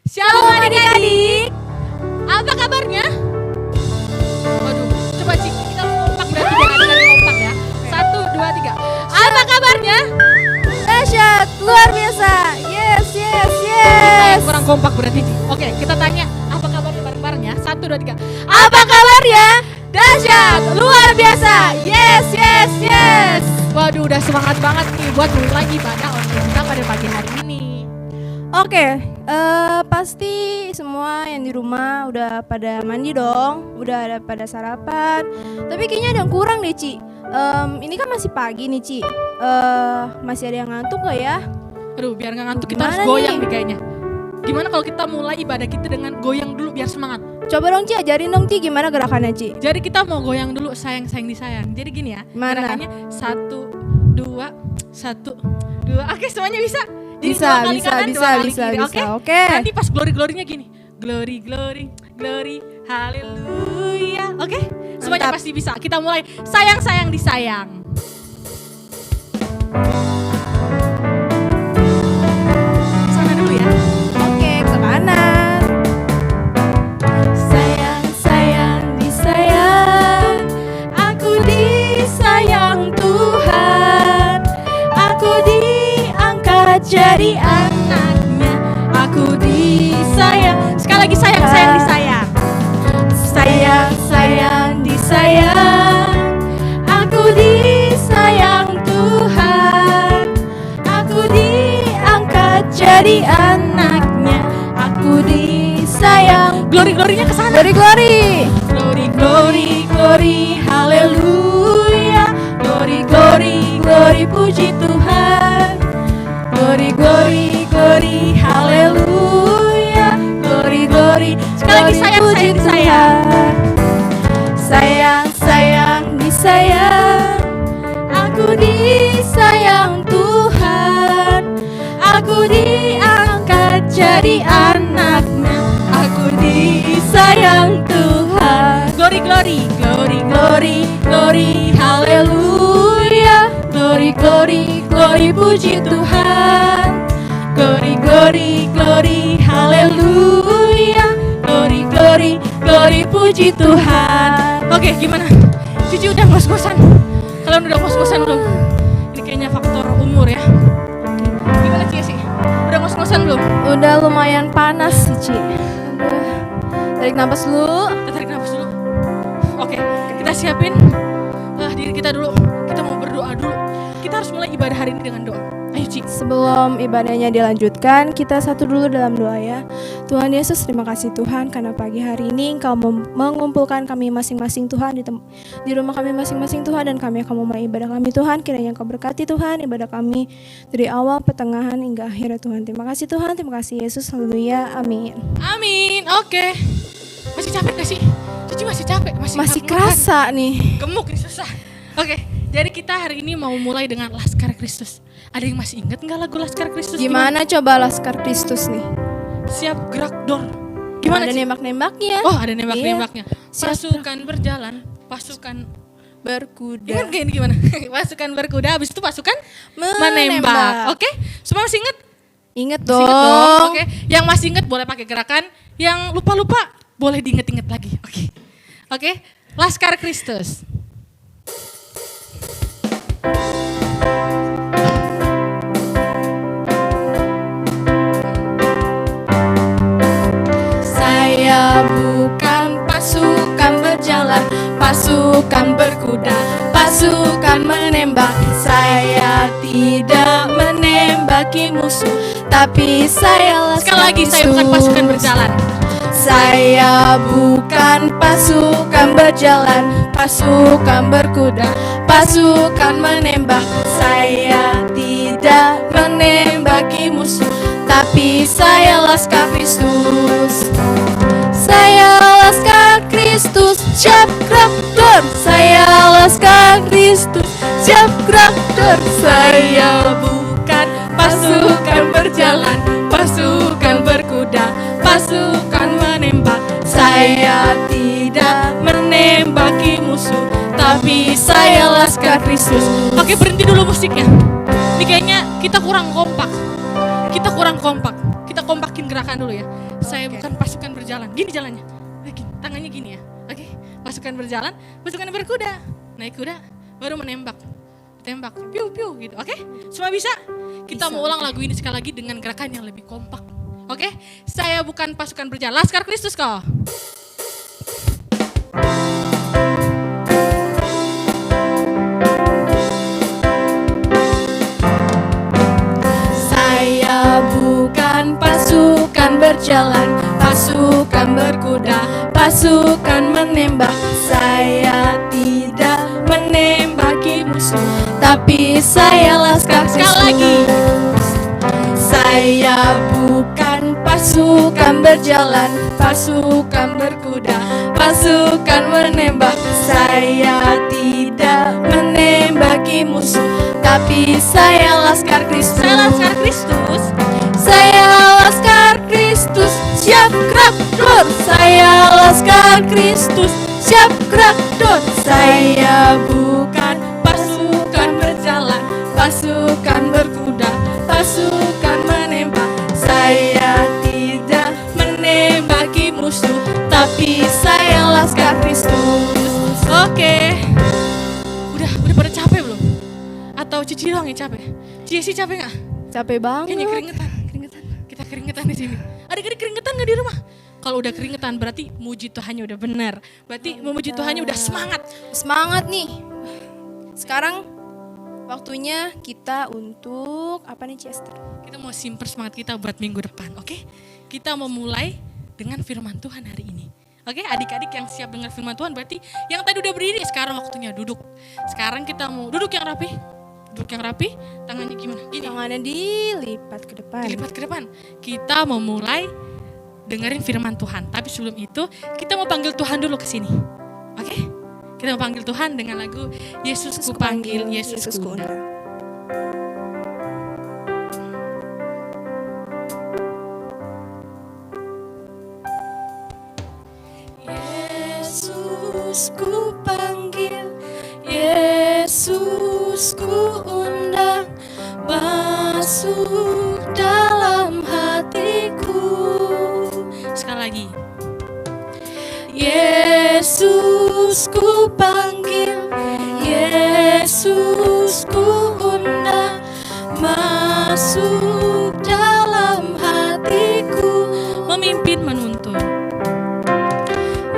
Shalom adik-adik. Apa kabarnya? Waduh, coba Ci, kita kompak berarti biar adik-adik kompak ya. 1, 2, 3. Apa kabarnya? Dahsyat, luar biasa. Yes, yes, Kita yes. yang kurang kompak berarti Ci. Oke, kita tanya apa kabarnya bareng-bareng ya. 1, 2, 3. Apa kabarnya? Dahsyat, luar biasa. Yes, yes, yes. Waduh, udah semangat banget nih buat mulai ibadah online kita pada pagi hari ini. Oke, pasti semua yang di rumah udah pada mandi dong, udah ada pada sarapan. Tapi kayaknya ada yang kurang deh, Ci. Ini kan masih pagi nih, Ci. Masih ada yang ngantuk gak ya? Aduh, biar gak ngantuk kita harus Gimana goyang nih? nih kayaknya. Gimana kalau kita mulai ibadah kita dengan goyang dulu biar semangat? Coba dong, Ci, ajarin dong, Ci, gimana gerakannya, Ci? Jadi kita mau goyang dulu, sayang-sayang disayang. Jadi gini ya, Mana? gerakannya 1, 2, 1, 2. Oke, semuanya bisa? Jadi Bisa, dua kali bisa, kanan, bisa, dua kali bisa, kiri. bisa. Oke? Oke. Nanti pas glory-glorynya gini. Glory, glory, glory, haleluya. Oke? Semuanya Mantap. pasti bisa. Kita mulai sayang-sayang disayang. Sana dulu ya. Oke, ke kanan. Sayang, sayang, disayang. Aku disayang Tuhan. Aku diangkat jadi anaknya. Aku disayang. Sekali lagi sayang-sayang disayang. Sayang, sayang, disayang. Aku disayang Tuhan. Aku diangkat jadi anaknya. Aku disayang. Glory-glorynya ke sana. Glory, glory. Glory, glory, glory, haleluya. Glory, glory, glory, puji Tuhan. Glory, glory, glory, haleluya. Glory, glory, sekali lagi sayang, sayang, disayang. Sayang, sayang, disayang. Aku disayang Tuhan. Aku diangkat jadi anaknya. Aku disayang Tuhan. Glory, glory, glory, glory, glory, haleluya. Glory, glory, glory, puji Tuhan. Glory, glory, glory, haleluya. Glory, glory, glory, puji Tuhan. Oke, gimana? Cici udah ngos-ngosan? Kalian udah ngos-ngosan belum? Ini kayaknya faktor umur ya. Gimana Cici? Udah ngos-ngosan belum? Udah lumayan panas sih, Ci. Aduh. Tarik nafas dulu. Kita tarik nafas dulu. Oke, kita siapin diri kita dulu. Kita mau berdoa dulu. Kita harus mulai ibadah hari ini dengan doa. Ayo Ci. Sebelum ibadahnya dilanjutkan, kita satu dulu dalam doa ya. Tuhan Yesus, terima kasih Tuhan karena pagi hari ini Engkau mengumpulkan kami masing-masing Tuhan di rumah kami masing-masing Tuhan, dan kami akan memulai ibadah kami Tuhan. Kiranya Engkau berkati Tuhan ibadah kami dari awal, pertengahan hingga akhir Tuhan. Terima kasih Tuhan, terima kasih Yesus, haleluya, amin. Amin. Oke. Masih capek gak sih? Cici masih capek? Masih gemuk kerasa nih. kan? Gemuk nih susah. Oke. Jadi kita hari ini mau mulai dengan Laskar Kristus. Ada yang masih ingat nggak lagu Laskar Kristus? Gimana coba Laskar Kristus nih? Siap gerak dor. Gimana Ada Ci? nembak-nembaknya. Oh ada nembak-nembaknya. Siap Pasukan berjalan, pasukan berkuda. ingat gak ini gimana? Pasukan berkuda, habis itu pasukan Menembak. menembak. Oke, semua masih ingat? Ingat Masih ingat dong. Oke, yang masih ingat boleh pakai gerakan, yang lupa-lupa boleh diinget-inget lagi. Oke, Laskar Kristus. Saya bukan pasukan berjalan, pasukan berkuda, pasukan menembak. Saya tidak menembaki musuh, tapi saya Sekali lagi, saya bukan pasukan berjalan. Saya bukan pasukan berjalan, pasukan berkuda, pasukan menembak. Saya tidak menembaki musuh, tapi saya Laskar Kristus. Saya Laskar Kristus, siap gerak dor. Saya Laskar Kristus, siap gerak dor. Saya bukan pasukan berjalan, pasukan berkuda, pasukan menembak. Saya tidak menembaki musuh, tapi saya Laskar Kristus. Oke, berhenti dulu musiknya. Ini kayaknya kita kurang kompak. Kita kurang kompak. Kita kompakin gerakan dulu ya. Saya bukan pasukan berjalan. Gini jalannya. Tangannya gini ya. Oke. Pasukan berjalan, pasukan berkuda. Naik kuda, baru menembak. Tembak, piu-piu gitu. Oke? Semua bisa? Kita mau ulang lagu ini sekali lagi dengan gerakan yang lebih kompak. Oke? Saya bukan pasukan berjalan. Laskar Kristus kau. Saya bukan pasukan berjalan, pasukan berkuda, pasukan menembak. Saya tidak menembaki musuh, tapi saya laskar Kristus. Sekali lagi. Saya bukan pasukan berjalan, pasukan berkuda, pasukan menembak. Saya tidak menembaki musuh, tapi saya laskar Kristus. Saya laskar Kristus. Saya laskar Kristus, siap gerak dor. Saya laskar Kristus, siap gerak dor. Saya bukan pasukan berjalan, pasukan berkuda, pasukan menembak. Saya tidak menembaki musuh, tapi saya laskar Kristus. Oke. Udah pada capek belum? Atau Cici doang yang capek? Cici capek nggak? Capek banget. Kayaknya keringetan. Kita keringetan di sini. Adik-adik keringetan nggak di rumah? Kalau udah keringetan berarti muji Tuhannya udah benar. Berarti memuji Tuhannya udah semangat. Semangat nih. Sekarang waktunya kita untuk apa nih, Chester? Kita mau simpen semangat kita buat minggu depan, oke? Kita mau mulai dengan firman Tuhan hari ini. Oke, adik-adik yang siap dengar firman Tuhan berarti yang tadi udah berdiri sekarang waktunya duduk. Sekarang kita mau duduk yang rapi. Duduk yang rapi, tangannya gimana? Gini. Tangannya dilipat ke depan. Dilipat ke depan. Kita mau mulai dengerin firman Tuhan. Tapi sebelum itu kita mau panggil Tuhan dulu ke sini. Oke? Kita mau panggil Tuhan dengan lagu Yesus ku panggil, Yesus ku undang. Yesus ku panggil, Yesus ku undang, masuk dalam hatiku. Sekali lagi. Yesus ku panggil, Yesus ku undang, masuk dalam hatiku. Memimpin menuntun.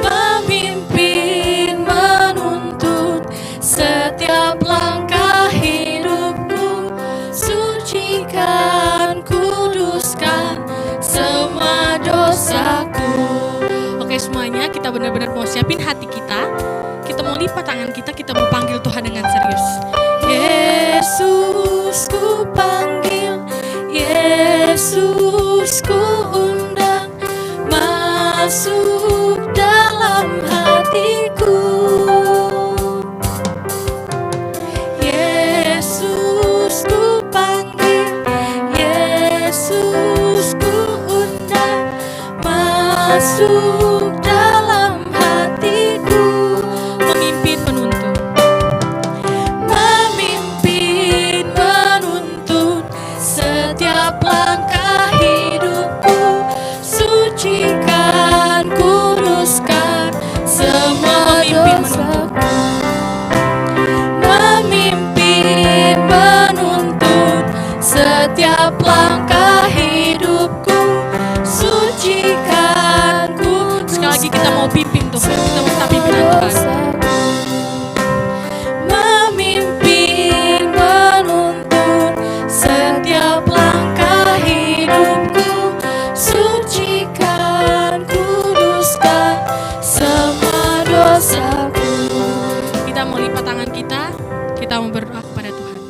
Memimpin menuntun setiap langkah hidupku. Sucikan, kuduskan semua dosaku. Oke semuanya, kita benar-benar mau siapin hati kita. Kita mau lipat tangan kita mau panggil Tuhan dengan serius. Yesus ku panggil, Yesus ku undang, masuk dalam hatiku. Yesus ku panggil, Yesus ku undang, masuk dalam hatiku. Memimpin menuntun. Memimpin menuntun setiap langkah hidupku. Sucikan, kuduskan semua dosaku. Memimpin menuntun setiap langkah hidupku. Sucikan, kuduskan. Sekali lagi kita mau pimpin Tuhan. Kita mau minta pimpinan Tuhan. Memimpin menuntun setiap langkah hidupku. Sucikan, kuduskan semua dosaku. Kita mau lipat tangan kita mau berdoa kepada Tuhan.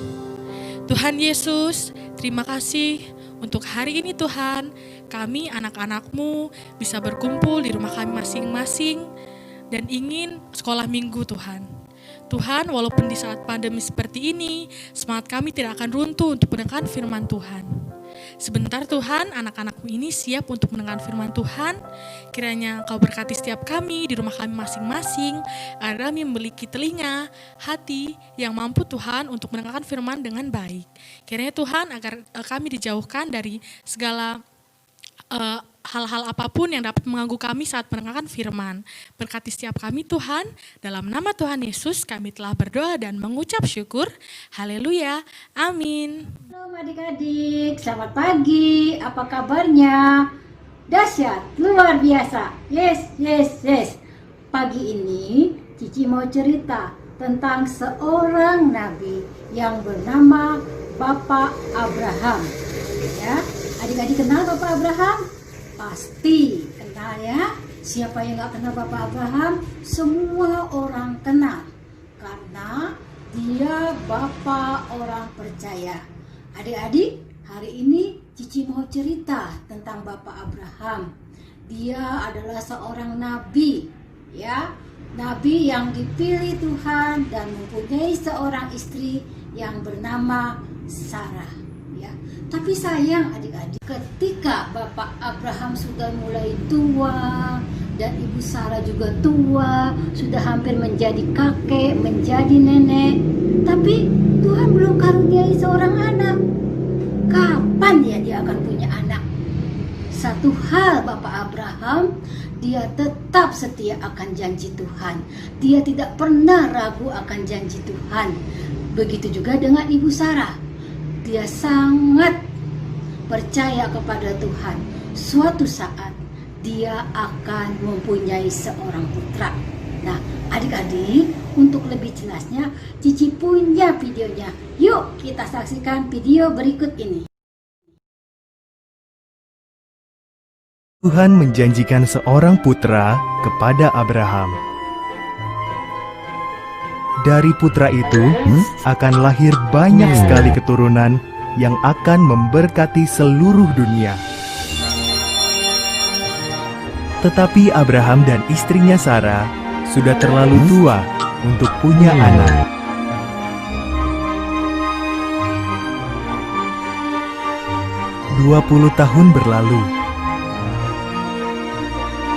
Tuhan Yesus, terima kasih untuk hari ini Tuhan. Kami anak-anak-Mu bisa berkumpul di rumah kami masing-masing dan ingin sekolah minggu Tuhan. Tuhan, walaupun di saat pandemi seperti ini, semangat kami tidak akan runtuh untuk mendengarkan firman Tuhan. Sebentar Tuhan, anak-anakmu ini siap untuk mendengar firman Tuhan. Kiranya Engkau berkati setiap kami di rumah kami masing-masing, agar kami memiliki telinga, hati yang mampu Tuhan untuk mendengarkan firman dengan baik. Kiranya Tuhan agar kami dijauhkan dari segala hal-hal apapun yang dapat mengganggu kami saat mendengarkan firman. Berkati setiap kami Tuhan, dalam nama Tuhan Yesus kami telah berdoa dan mengucap syukur. Haleluya, amin. Halo adik-adik, selamat pagi, apa kabarnya? Dahsyat, luar biasa, yes. Pagi ini Cici mau cerita tentang seorang nabi yang bernama Bapak Abraham. Ya, adik-adik kenal Bapak Abraham? Pasti kenal ya. Siapa yang gak kenal Bapak Abraham? Semua orang kenal, karena dia bapak orang percaya. Adik-adik, hari ini Cici mau cerita tentang Bapak Abraham. Dia adalah seorang nabi, ya, nabi yang dipilih Tuhan dan mempunyai seorang istri yang bernama Sarah. Ya, tapi sayang adik-adik, ketika Bapak Abraham sudah mulai tua dan Ibu Sarah juga tua, sudah hampir menjadi kakek, menjadi nenek, tapi Tuhan belum karuniai seorang anak. Kapan ya dia akan punya anak? Satu hal Bapak Abraham, dia tetap setia akan janji Tuhan. Dia tidak pernah ragu akan janji Tuhan. Begitu juga dengan Ibu Sarah. Dia sangat percaya kepada Tuhan. Suatu saat dia akan mempunyai seorang putra. Nah, adik-adik, untuk lebih jelasnya, Cici punya videonya. Yuk kita saksikan video berikut ini. Tuhan menjanjikan seorang putra kepada Abraham. Dari putra itu akan lahir banyak sekali keturunan yang akan memberkati seluruh dunia. Tetapi Abraham dan istrinya Sarah sudah terlalu tua untuk punya anak. "20 tahun berlalu.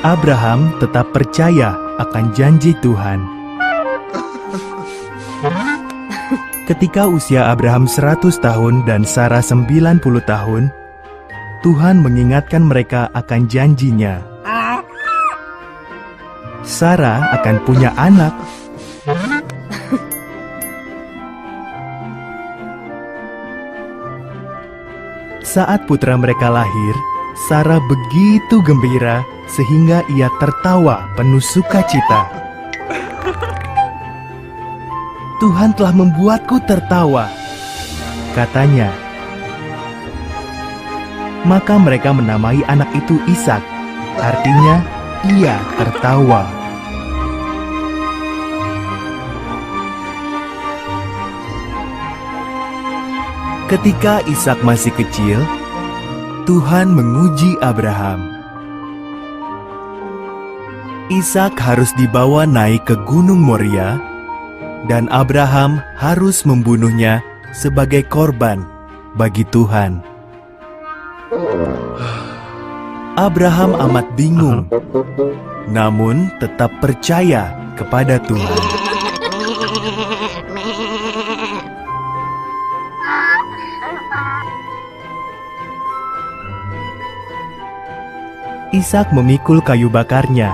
Abraham tetap percaya akan janji Tuhan. Ketika usia Abraham 100 tahun dan Sarah 90 tahun, Tuhan mengingatkan mereka akan janjinya. Sarah akan punya anak. Saat putra mereka lahir, Sarah begitu gembira sehingga ia tertawa penuh sukacita. "Tuhan telah membuatku tertawa," katanya. Maka mereka menamai anak itu Ishak, artinya ia tertawa. Ketika Ishak masih kecil, Tuhan menguji Abraham. Ishak harus dibawa naik ke Gunung Moria, dan Abraham harus membunuhnya sebagai korban bagi Tuhan. Abraham amat bingung, namun tetap percaya kepada Tuhan. Ishak memikul kayu bakarnya.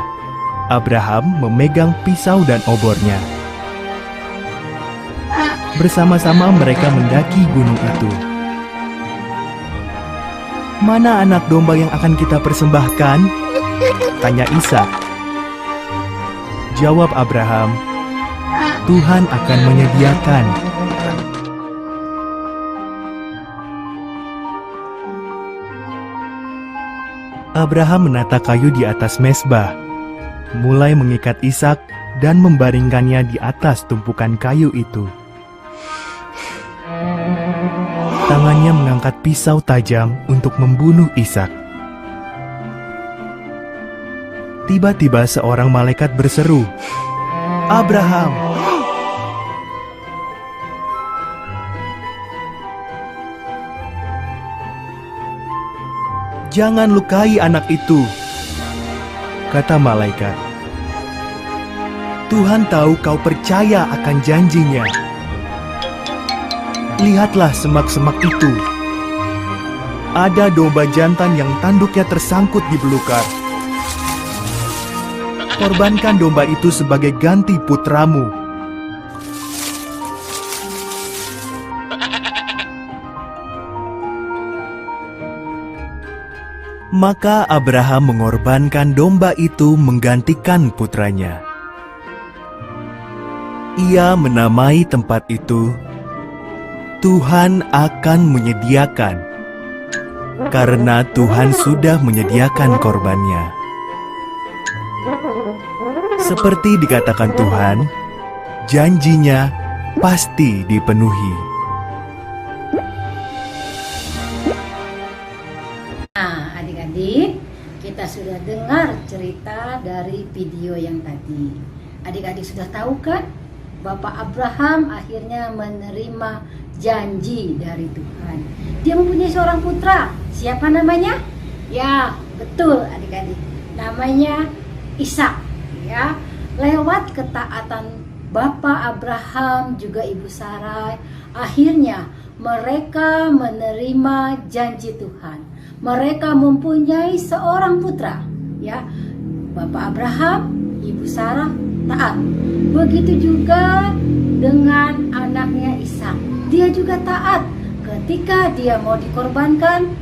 Abraham memegang pisau dan obornya. Bersama-sama mereka mendaki gunung itu. "Mana anak domba yang akan kita persembahkan?" tanya Ishak. Jawab Abraham, "Tuhan akan menyediakan." Abraham menata kayu di atas mezbah, mulai mengikat Ishak dan membaringkannya di atas tumpukan kayu itu. Tangannya mengangkat pisau tajam untuk membunuh Ishak. Tiba-tiba seorang malaikat berseru, "Abraham!" "Jangan lukai anak itu," kata malaikat. "Tuhan tahu kau percaya akan janjinya. Lihatlah semak-semak itu. Ada domba jantan yang tanduknya tersangkut di belukar. Korbankan domba itu sebagai ganti putramu." Maka Abraham mengorbankan domba itu menggantikan putranya. Ia menamai tempat itu, "Tuhan akan menyediakan," karena Tuhan sudah menyediakan korbannya. Seperti dikatakan Tuhan, janjinya pasti dipenuhi. Nah, adik-adik, kita sudah dengar cerita dari video yang tadi. Adik-adik sudah tahu kan? Bapak Abraham akhirnya menerima janji dari Tuhan. Dia mempunyai seorang putra. Siapa namanya? Ya, betul adik-adik. Namanya Ishak. Ya, lewat ketaatan Bapak Abraham juga Ibu Sarai, akhirnya mereka menerima janji Tuhan. Mereka mempunyai seorang putra. Ya, Bapak Abraham, Ibu Sarah taat. Begitu juga dengan anaknya Ishak. Dia juga taat. Ketika dia mau dikorbankan,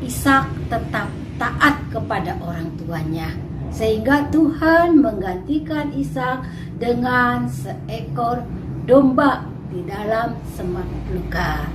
Ishak tetap taat kepada orang tuanya. Sehingga Tuhan menggantikan Ishak dengan seekor domba di dalam semak belukar.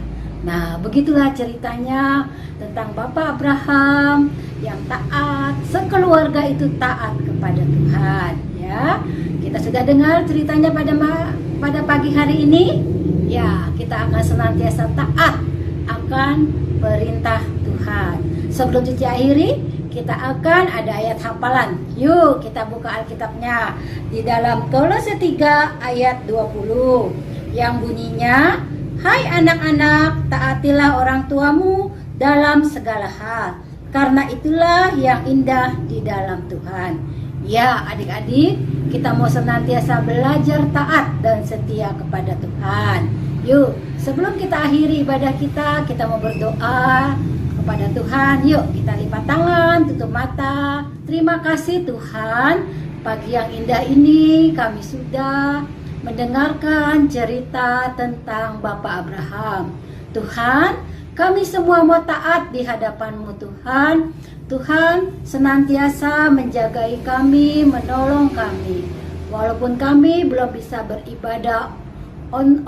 Nah, begitulah ceritanya tentang Bapak Abraham yang taat, sekeluarga itu taat kepada Tuhan. Ya, kita sudah dengar ceritanya pada pagi hari ini. Ya, kita akan senantiasa taat akan perintah Tuhan. Sebelum Cici akhiri, kita akan ada ayat hafalan. Yuk, kita buka Alkitabnya di dalam Kolose 3 ayat 20 yang bunyinya, "Hai anak-anak, taatilah orang tuamu dalam segala hal, karena itulah yang indah di dalam Tuhan." Ya, adik-adik, kita mau senantiasa belajar taat dan setia kepada Tuhan. Yuk, sebelum kita akhiri ibadah kita mau berdoa kepada Tuhan. Yuk, kita lipat tangan, tutup mata. Terima kasih Tuhan, pagi yang indah ini kami sudah mendengarkan cerita tentang Bapak Abraham. Tuhan, kami semua mau taat di hadapan-Mu Tuhan. Tuhan senantiasa menjagai kami, menolong kami. Walaupun kami belum bisa beribadah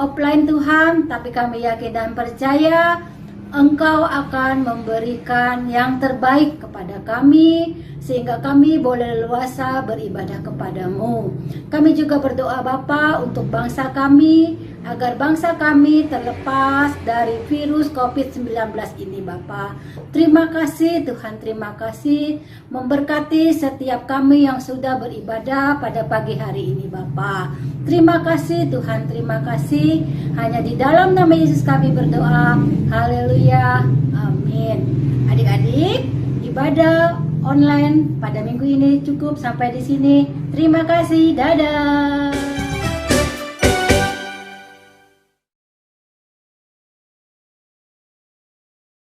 offline Tuhan, tapi kami yakin dan percaya Engkau akan memberikan yang terbaik kepada kami, sehingga kami boleh leluasa beribadah kepadamu. Kami juga berdoa Bapa untuk bangsa kami, agar bangsa kami terlepas dari virus COVID-19 ini Bapa. Terima kasih Tuhan, terima kasih memberkati setiap kami yang sudah beribadah pada pagi hari ini Bapa. Terima kasih Tuhan, terima kasih. Hanya di dalam nama Yesus kami berdoa. Haleluya, amin. Adik-adik, ibadah online pada minggu ini cukup sampai di sini. Terima kasih, dadah.